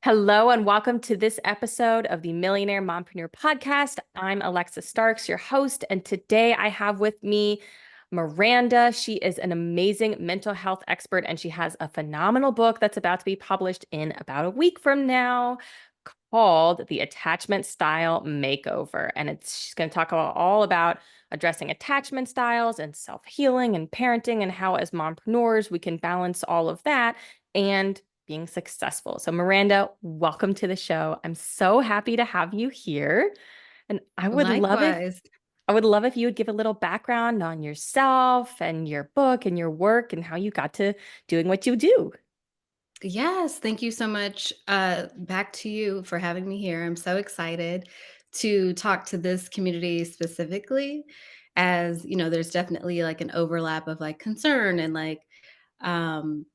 Hello and welcome to this episode of the Millionaire Mompreneur Podcast. I'm Alexa Starks, your host, and today I have with me Miranda. She is an amazing mental health expert and she has a phenomenal book that's about to be published in about a week from now called The Attachment Style Makeover. And she's going to talk all about addressing attachment styles and self-healing and parenting and how as mompreneurs we can balance all of that and being successful. So Miranda, welcome to the show. I'm so happy to have you here. And Likewise. I would love if you would give a little background on yourself and your book and your work and how you got to doing what you do. Yes, thank you so much. Back to you for having me here. I'm so excited to talk to this community specifically, as there's definitely like an overlap of like concern and like um,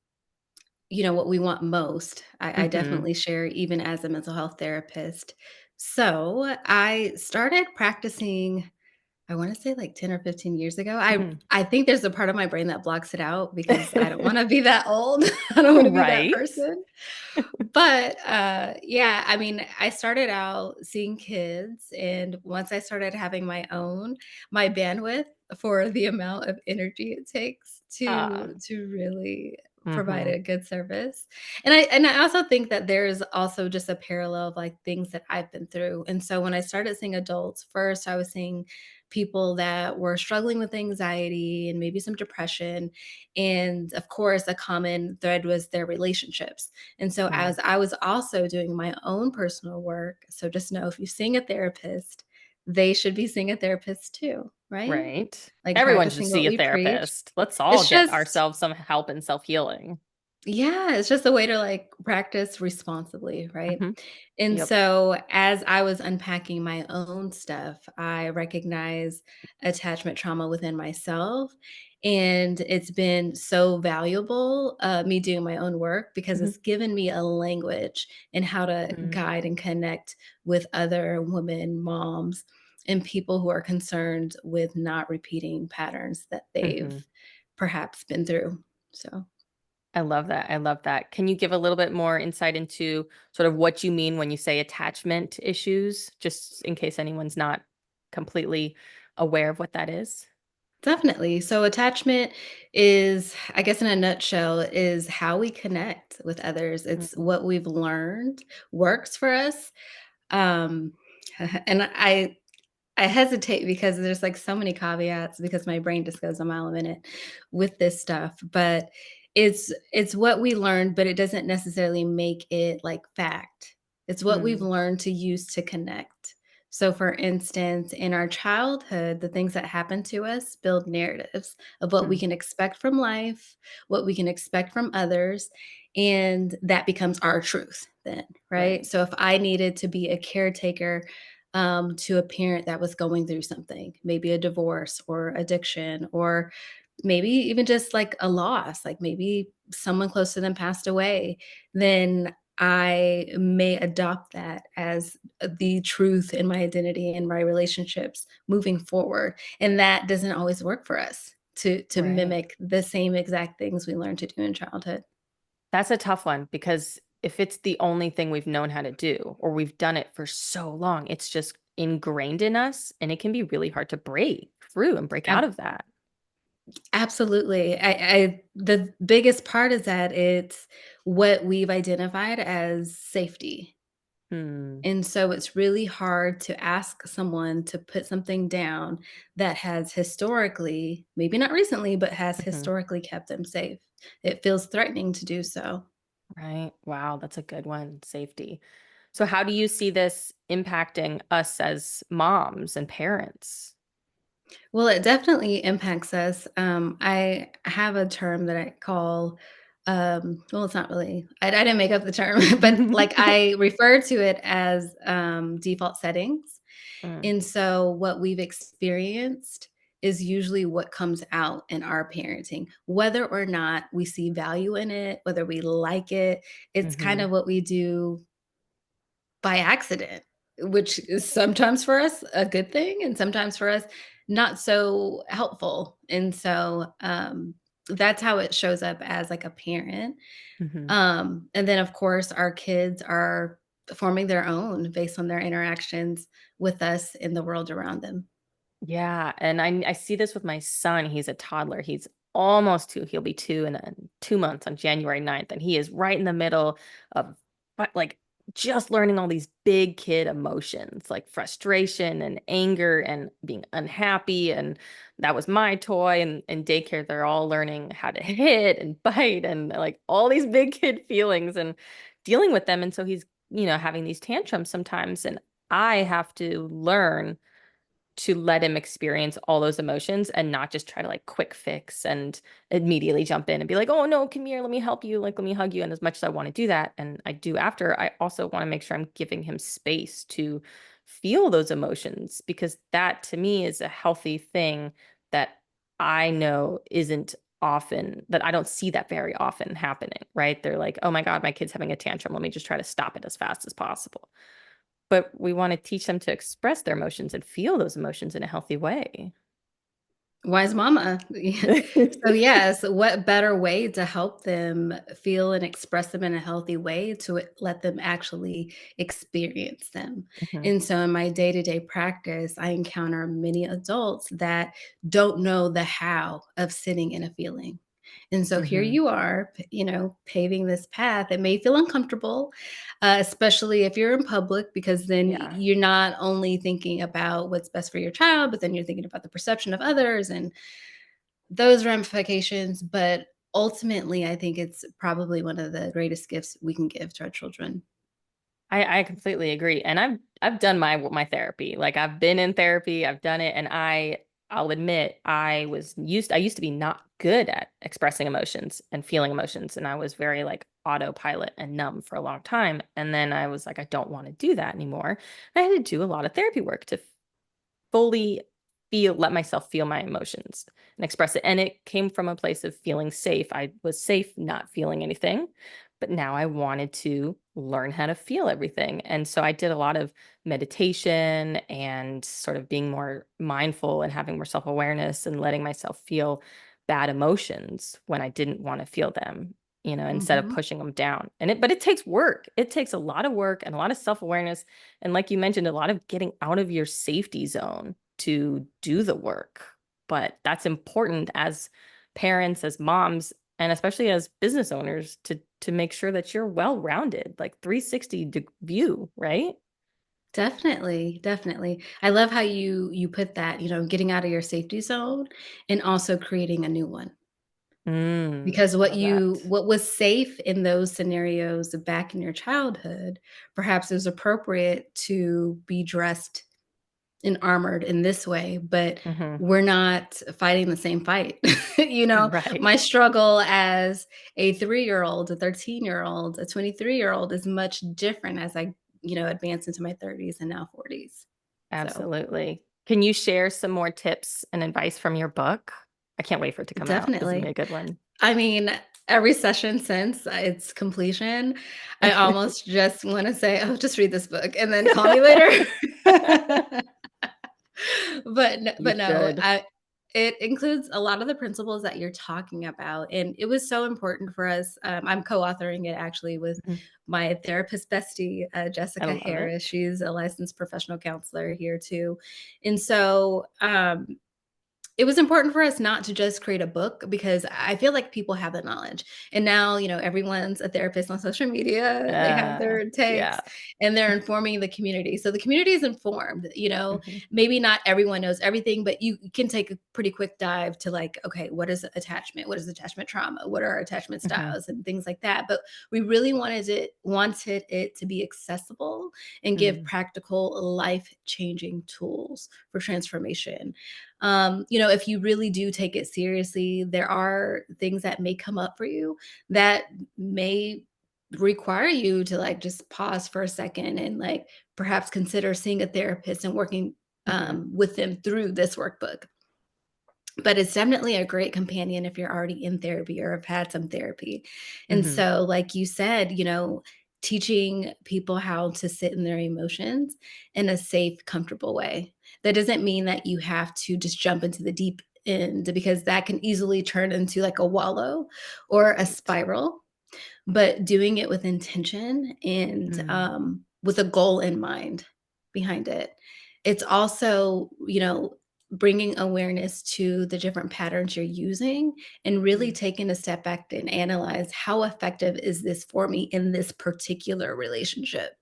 what we want most. I Hmm. definitely share even as a mental health therapist. So I started practicing I wanna say like 10 or 15 years ago. I Hmm. I think there's a part of my brain that blocks it out because I don't wanna be that old. I don't wanna be that Right. person. But, yeah, I mean, I started out seeing kids, and once I started having my bandwidth for the amount of energy it takes Uh, to really provide hmm. a good service. And I also think that there's also just a parallel of, like, things that I've been through, and so when I started seeing adults, first I was seeing people that were struggling with anxiety and maybe some depression, and, of course, a common thread was their relationships. And so Right. as I was also doing my own personal work, so just know if you seeing a therapist, they should be seeing a therapist too, right? Right. Like Everyone should practicing what see a we preach. therapist. Let's all It's get just ourselves some help in self-healing. yeah, it's just a way to like practice responsibly, right? Hmm. And Yep. so as I was unpacking my own stuff, I recognize attachment trauma within myself. And it's been so valuable, me doing my own work because Hmm. it's given me a language and how to Hmm. guide and connect with other women, moms, and people who are concerned with not repeating patterns that they've Hmm. perhaps been through. So I love that. I love that. Can you give a little bit more insight into sort of what you mean when you say attachment issues, just in case anyone's not completely aware of what that is? definitely. So attachment is, I guess in a nutshell, is how we connect with others. It's Mhm. what we've learned works for us. Um and I hesitate because there's like so many caveats because my brain just goes a mile a minute with this stuff, but it's what we learned, but it doesn't necessarily make it like fact. It's what we've Mm. learned to use to connect. So for instance, in our childhood, the things that happen to us build narratives of what we Mm. can expect from life, what we can expect from others, and that becomes our truth then, right? Right. So if I needed to be a caretaker to a parent that was going through something, maybe a divorce or addiction, or maybe even just like a loss, like maybe someone close to them passed away, then I may adopt that as the truth in my identity and my relationships moving forward. And that doesn't always work for us to Right. mimic the same exact things we learned to do in childhood. That's a tough one because if it's the only thing we've known how to do or we've done it for so long, it's just ingrained in us and it can be really hard to break through and break out of that. Absolutely. I the biggest part is that it's what we've identified as safety. Hmm. And so it's really hard to ask someone to put something down that has historically, maybe not recently, but has Mhm. historically kept them safe. It feels threatening to do so. Right. Wow, that's a good one. Safety. So how do you see this impacting us as moms and parents? Well, it definitely impacts us. I have a term that I call, well, it's not really, I didn't make up the term, but like I refer to it as default settings. Mm. And so what we've experienced is usually what comes out in our parenting, whether or not we see value in it, whether we like it. It's kind Mhm. of what we do by accident, which is sometimes for us a good thing and sometimes for us not so helpful. And so, that's how it shows up as like a parent. Hmm. And then of course our kids are forming their own based on their interactions with us in the world around them. Yeah, and I see this with my son. He's a toddler. He's almost two. He'll be two in 2 months on January 9th, and he is right in the middle of like just learning all these big kid emotions like frustration and anger and being unhappy. And that was my toy. And in daycare, they're all learning how to hit and bite and like all these big kid feelings and dealing with them. And so he's, having these tantrums sometimes, and I have to learn to let him experience all those emotions and not just try to like quick fix and immediately jump in and be like, oh no, come here, let me help you, like let me hug you. And as much as I want to do that, and I do after, I also want to make sure I'm giving him space to feel those emotions, because that to me is a healthy thing that I know isn't often, that I don't see that very often happening, right? They're like, oh my God, my kid's having a tantrum. Let me just try to stop it as fast as possible. But we want to teach them to express their emotions and feel those emotions in a healthy way. Wise mama. Yeah. So, yes, what better way to help them feel and express them in a healthy way to let them actually experience them? Mhm. And so, in my day to day practice, I encounter many adults that don't know the how of sitting in a feeling. And so here Mhm. you are, paving this path. It may feel uncomfortable, especially if you're in public, because then Yeah. you're not only thinking about what's best for your child, but then you're thinking about the perception of others and those ramifications. But ultimately, I think it's probably one of the greatest gifts we can give to our children. I completely agree. And I've done my therapy. Like I've been in therapy, I've done it, and I'll admit I used to be not good at expressing emotions and feeling emotions, and I was very like autopilot and numb for a long time. And then I was like, I don't want to do that anymore. I had to do a lot of therapy work to fully let myself feel my emotions and express it. And it came from a place of feeling safe. I was safe not feeling anything, but now I wanted to learn how to feel everything. And so I did a lot of meditation and sort of being more mindful and having more self-awareness and letting myself feel bad emotions when I didn't want to feel them, instead of Mhm. pushing them down. But it takes work. It takes a lot of work and a lot of self-awareness. And like you mentioned, a lot of getting out of your safety zone to do the work. But that's important as parents, as moms, and especially as business owners to make sure that you're well-rounded, like 360 view, right? Definitely, definitely. I love how you put that, getting out of your safety zone and also creating a new one. Because Love that. what was safe in those scenarios back in your childhood, perhaps is appropriate to be dressed and armored in this way, but Hmm. we're not fighting the same fight. You know, Right. my struggle as a 3-year-old, a 13-year-old, a 23-year-old is much different as I, advance into my 30s and now 40s. So, Absolutely. Can you share some more tips and advice from your book? I can't wait for it to come out. This is gonna be definitely. a good one. I mean, every session since its completion, I almost just wanna say, "Oh, just read this book and then call me later." You But no, should. I it includes a lot of the principles that you're talking about, and it was so important for us. I'm co-authoring it actually with Mhm. my therapist bestie, I Jessica love Harris. it. She's a licensed professional counselor here too, and so, it was important for us not to just create a book because I feel like people have the knowledge. And now, everyone's a therapist on social media. They have their Yeah. takes and they're informing the community. So the community is informed. Mhm. Maybe not everyone knows everything, but you can take a pretty quick dive to like, okay, what is attachment? What is attachment trauma? What are attachment Mhm. styles and things like that? But we really wanted it to be accessible and give Mm. practical life-changing tools for transformation. If you really do take it seriously, there are things that may come up for you that may require you to like just pause for a second and like perhaps consider seeing a therapist and working Mhm. with them through this workbook. But it's definitely a great companion if you're already in therapy or have had some therapy. And Mhm. so, like you said, teaching people how to sit in their emotions in a safe, comfortable way. That doesn't mean that you have to just jump into the deep end, because that can easily turn into like a wallow or a Right. spiral. But doing it with intention and Mm, with a goal in mind behind it. It's also, bringing awareness to the different patterns you're using and really mm, taking a step back and analyze, how effective is this for me in this particular relationship?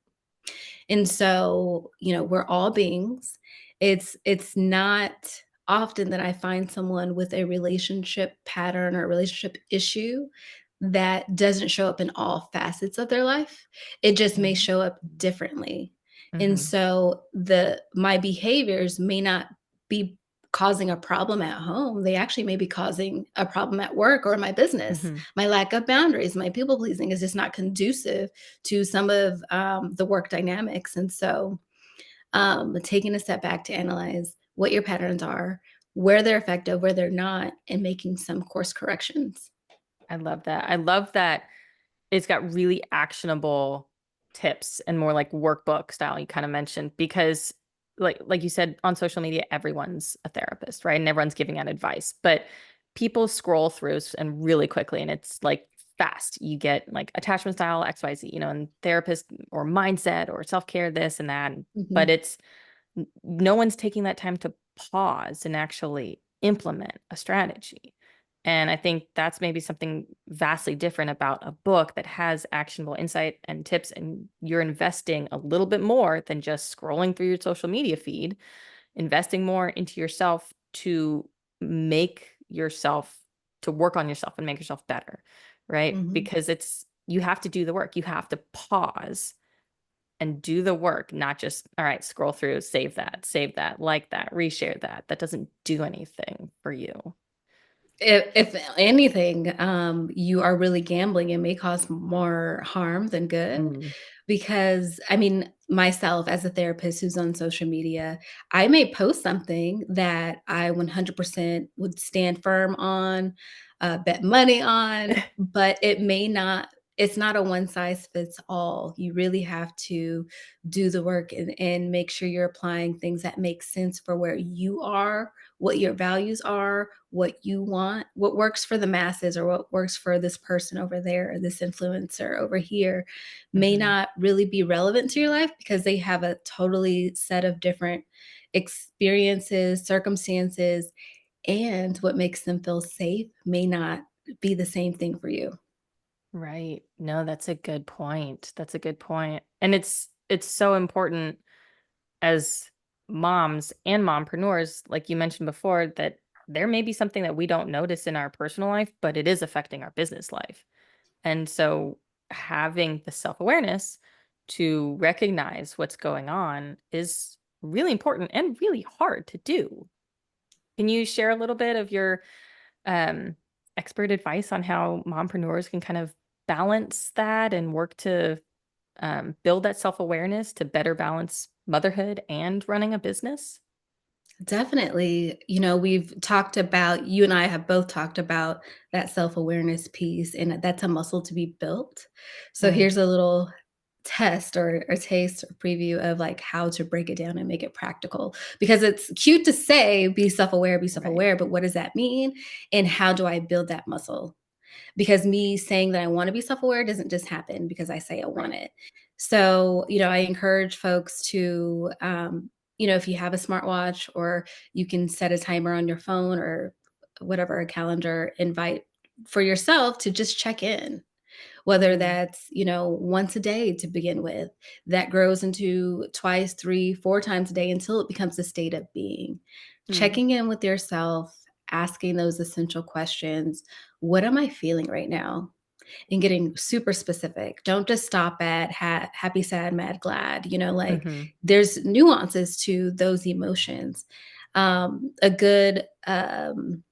And so, we're all beings. It's not often that I find someone with a relationship pattern or a relationship issue that doesn't show up in all facets of their life. It just may mm, show up differently. And mhm, so the my behaviors may not be causing a problem at home. They actually may be causing a problem at work or in my business. mhm. My lack of boundaries, my people pleasing is just not conducive to some of the work dynamics. And so, taking a step back to analyze what your patterns are, where they're effective, where they're not, and making some course corrections. I love that. I love that it's got really actionable tips and more like workbook style you kind of mentioned because like you said on social media everyone's a therapist, right? And everyone's giving out advice, but people scroll through and really quickly and it's like fast. You get like attachment style XYZ, and therapist or mindset or self-care this and that, but Mhm, it's no one's taking that time to pause and actually implement a strategy. And I think that's maybe something vastly different about a book that has actionable insight and tips, and you're investing a little bit more than just scrolling through your social media feed, investing more into yourself to make yourself, to work on yourself and make yourself better, right? mhm. Because you have to do the work. You have to pause and do the work, not just, all right, scroll through, save that, like that, reshare that. That doesn't do anything for you. If anything, you are really gambling and may cause more harm than good. Mm, Because, I mean, myself as a therapist who's on social media, I may post something that I 100% would stand firm on, bet money on, but it's not a one size fits all. You really have to do the work and make sure you're applying things that make sense for where you are, what your values are, what you want, what works for the masses or what works for this person over there or this influencer over here may mhm. not really be relevant to your life because they have a totally set of different experiences, circumstances, and what makes them feel safe may not be the same thing for you. Right. No, that's a good point. That's a good point. And it's so important as moms and mompreneurs, like you mentioned before, that there may be something that we don't notice in our personal life, but it is affecting our business life. And so having the self-awareness to recognize what's going on is really important and really hard to do. Can you share a little bit of your um, expert advice on how mompreneurs can kind of balance that and work to build that self-awareness to better balance motherhood and running a business? Definitely. We've talked about, you and I have both talked about that self awareness piece, and that's a muscle to be built. So Mm, here's a little test or taste or preview of like how to break it down and make it practical, because it's cute to say be right. self-aware, but what does that mean and how do I build that muscle? Because me saying that I want to be self-aware doesn't just happen because I say I want Right. it. So, I encourage folks to, if you have a smartwatch or you can set a timer on your phone or whatever, a calendar invite for yourself to just check in, whether Mm, that's, once a day to begin with, that grows into twice, three, four times a day until it becomes a state of being. mm, Checking in with yourself, asking those essential questions. What am I feeling right now? And getting super specific. Don't just stop at happy, sad, mad, glad. Like mhm, there's nuances to those emotions. Um, a good um,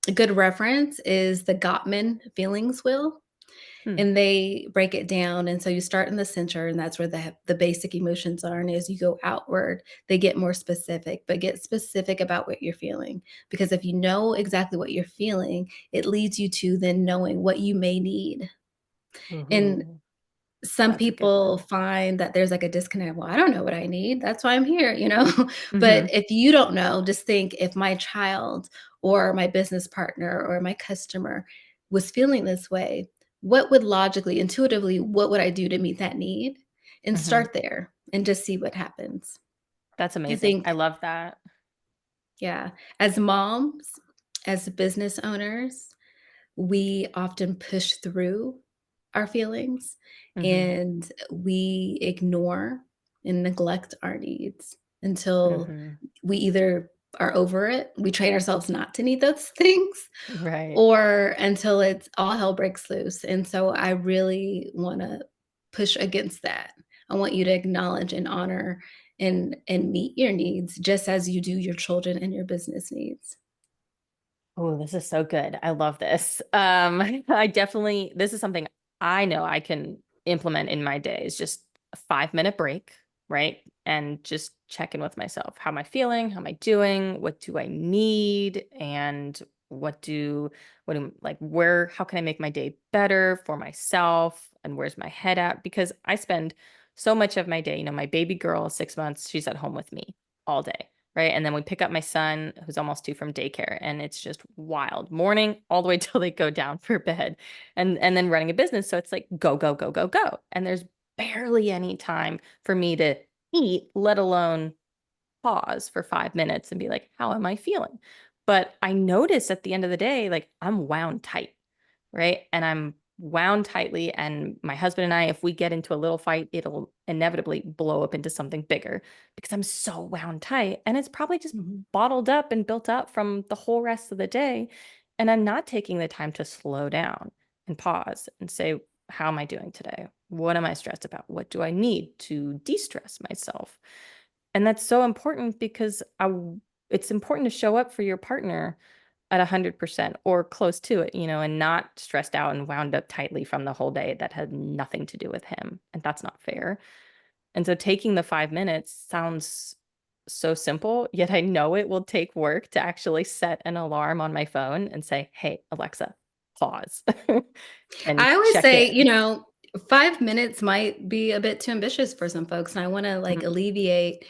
a good reference is the Gottman feelings wheel, mm, and they break it down. And so you start in the center, and that's where the basic emotions are. And as you go outward, they get more specific, but get specific about what you're feeling. Because if you know exactly what you're feeling, it leads you to then knowing what you may need. And ooh, some that's a good people one. find that there's like a disconnect. Well, I don't know what I need. That's why I'm here. Mhm, But if you don't know, just think, if my child or my business partner or my customer was feeling this way, what would logically, intuitively, what would I do to meet that need? And Hmm. start there and just see what happens. That's I amazing. I think, love that. yeah, as moms, as business owners, we often push through our feelings Hmm. and we ignore and neglect our needs until Hmm. we either are over it, we train ourselves not to need those things, Right. or until it's all hell breaks loose. And so I really want to push against that. I want you to acknowledge and honor and meet your needs just as you do your children and your business needs. Oh, this is so good. I love this. I definitely, this is something I know I can implement in my days. Just a 5 minute break, right? And just check in with myself. How am I feeling? How am I doing? What do I need? And like, how can I make my day better for myself? And where's my head at? Because I spend so much of my day, my baby girl is 6 months, she's at home with me all day. Right. And then we pick up my son, who's almost 2 from daycare, and it's just wild morning all the way till they go down for bed. And then running a business. So it's like go, go, go, go, go. And there's barely any time for me to eat, let alone pause for 5 minutes and be like, how am I feeling? But I notice at the end of the day, like I'm wound tight, right? And I'm wound tightly. And my husband and I, if we get into a little fight, it'll inevitably blow up into something bigger because I'm so wound tight. And it's probably just Mhm. bottled up and built up from the whole rest of the day. And I'm not taking the time to slow down and pause and say, how am I doing today? What am I stressed about? What do I need to de stress myself? And that's so important because it's important to show up for your partner at 100% or close to it, and not stressed out and wound up tightly from the whole day that had nothing to do with him. And that's not fair. And so taking the 5 minutes sounds so simple, yet I know it will take work to actually set an alarm on my phone and say, hey, Alexa, pause and I always check say, in. 5 minutes might be a bit too ambitious for some folks, and I wanna, like, Mhm. alleviate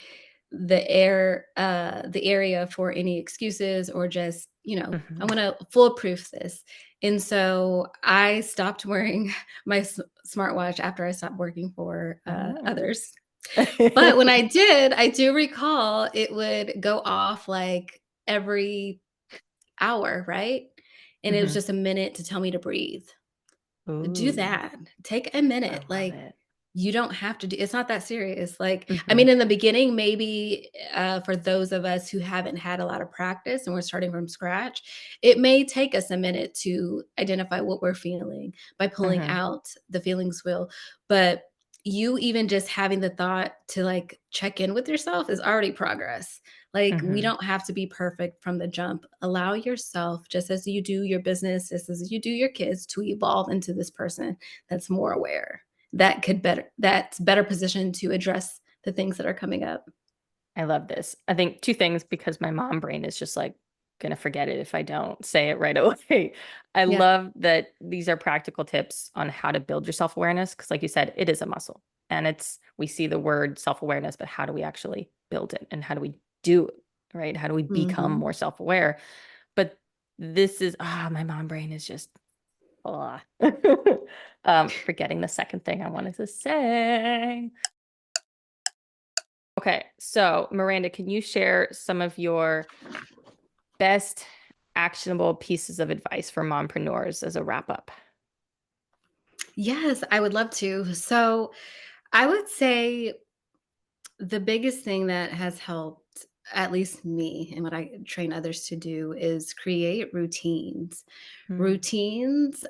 the area for any excuses or just, I Mhm. wanna foolproof this. And so I stopped wearing my smartwatch after I stopped working for, Oh. others. But when I did, I do recall it would go off, like, every hour, right? And it was Mhm. just a minute to tell me to breathe. Do Ooh, that. Take a I minute. love Like, it. you don't have to do it's not that serious. Like, I Mhm. mean, in the beginning, maybe, for those of us who haven't had a lot of practice and we're starting from scratch, it may take us a minute to identify what we're feeling by pulling Mhm. out the feelings wheel. But you even just having the thought to, like, check in with yourself is already progress. Like, we Mhm. don't have to be perfect from the jump. Allow yourself, just as you do your business, just as you do your kids, to evolve into this person that's more aware, that's better positioned to address the things that are coming up. I love this. I think two things because my mom brain is just like gonna forget it if I don't say it right away. I Yeah. love that these are practical tips on how to build your self-awareness because like you said, it is a muscle. And we see the word self-awareness, but how do we actually build it and how do we do it, right? How do we become Mhm. more self-aware? But this is my mom brain is just ah. Forgetting the second thing I wanted to say. Okay, so Miranda, can you share some of your best actionable pieces of advice for mompreneurs as a wrap up? Yes, I would love to. So, I would say the biggest thing that has helped, at least me, and what I train others to do is create routines. Mm, Routines,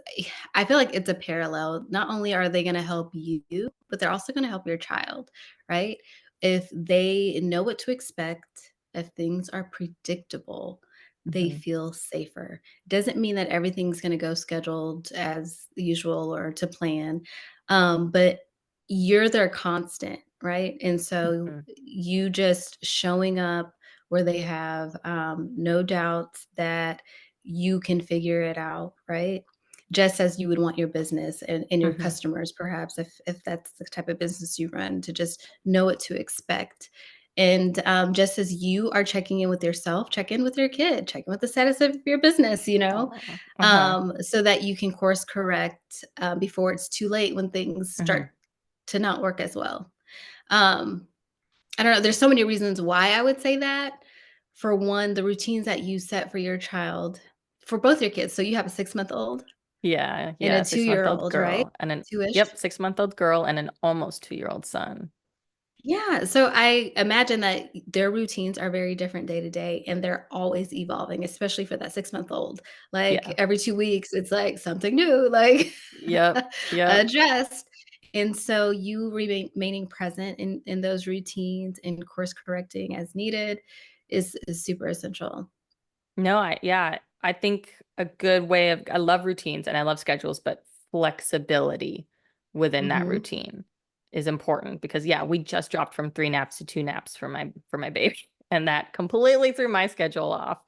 I feel like it's a parallel. Not only are they going to help you, but they're also going to help your child, right? If they know what to expect, if things are predictable, they mhm, feel safer. Doesn't mean that everything's going to go scheduled as usual or to plan, but you're their constant, right? And so mhm, you just showing up where they have no doubts that you can figure it out, right? Just as you would want your business and your mhm, customers, perhaps, if that's the type of business you run, to just know what to expect. And just as you are checking in with yourself, check in with your kid, check in with the status of your business, Oh, uh-huh. so that you can course correct before it's too late when things Mhm. start to not work as well. Um, I don't know. There's so many reasons why I would say that. For one, the routines that you set for your child, for both your kids. So you have a 6-month old Yeah, and a yeah, 6-month old two-year-old, right? girl and an Two-ish. yep, 6-month old girl and an almost 2-year-old son. Yeah, so I imagine that their routines are very different day to day, and they're always evolving, especially for that 6-month-old. Like, Yeah. every 2 weeks, it's like something new, like, Yep, yep. adjust. And so you remaining present in those routines and course correcting as needed is super essential. No, I think a good way of I love routines and I love schedules, but flexibility within that Mhm, routine is important because yeah, we just dropped from 3 naps to 2 naps for my baby and that completely threw my schedule off.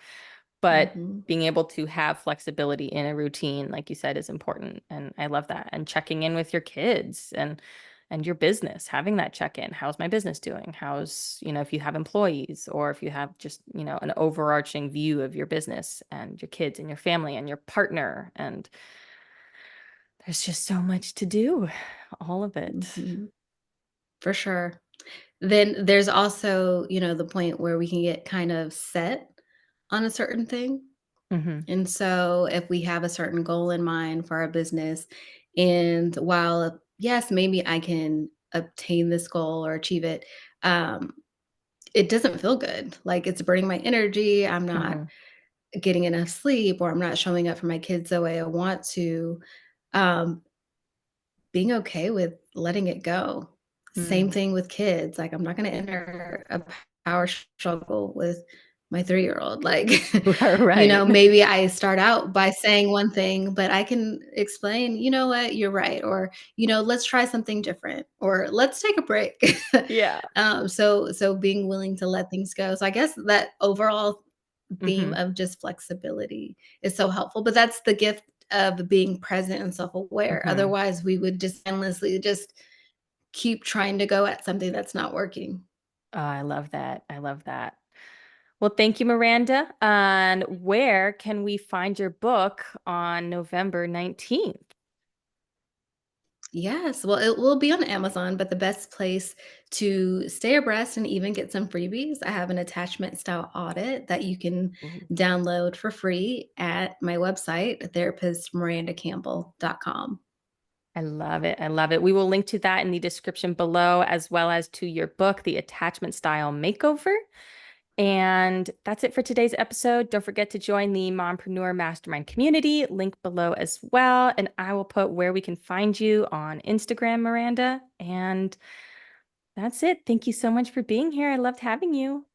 But mhm, being able to have flexibility in a routine, like you said, is important. And I love that. And checking in with your kids and your business, having that check-in. How's my business doing? How's, if you have employees or if you have just, an overarching view of your business and your kids and your family and your partner. And there's just so much to do, all of it. mhm, for sure. Then there's also, the point where we can get kind of set on a certain thing. Hmm. And so if we have a certain goal in mind for our business, and while yes, maybe I can obtain this goal or achieve it, um, it doesn't feel good. Like it's burning my energy. I'm not Hmm. getting enough sleep, or I'm not showing up for my kids the way I want to. Um, Being okay with letting it go. Same Mm. thing with kids, like, I'm not gonna enter a power struggle with my 3-year-old, like, Right. maybe I start out by saying one thing, but I can explain, "You know what? You're right," or, "Let's try something different," or, "Let's take a break." Yeah. So being willing to let things go. So I guess that overall theme Hmm. of just flexibility is so helpful, but that's the gift of being present and self-aware. Hmm. Otherwise, we would just endlessly just keep trying to go at something that's not working. Oh, I love that. I love that. Well, thank you, Miranda. And where can we find your book on November 19th? Yes, well, it will be on Amazon, but the best place to stay abreast and even get some freebies, I have an attachment style audit that you can Ooh, download for free at my website, therapistmirandacampbell.com. I love it. I love it. We will link to that in the description below, as well as to your book, The Attachment Style Makeover. And that's it for today's episode. Don't forget to join the Mompreneur Mastermind community, link below as well. And I will put where we can find you on Instagram, Miranda. And that's it. Thank you so much for being here. I loved having you.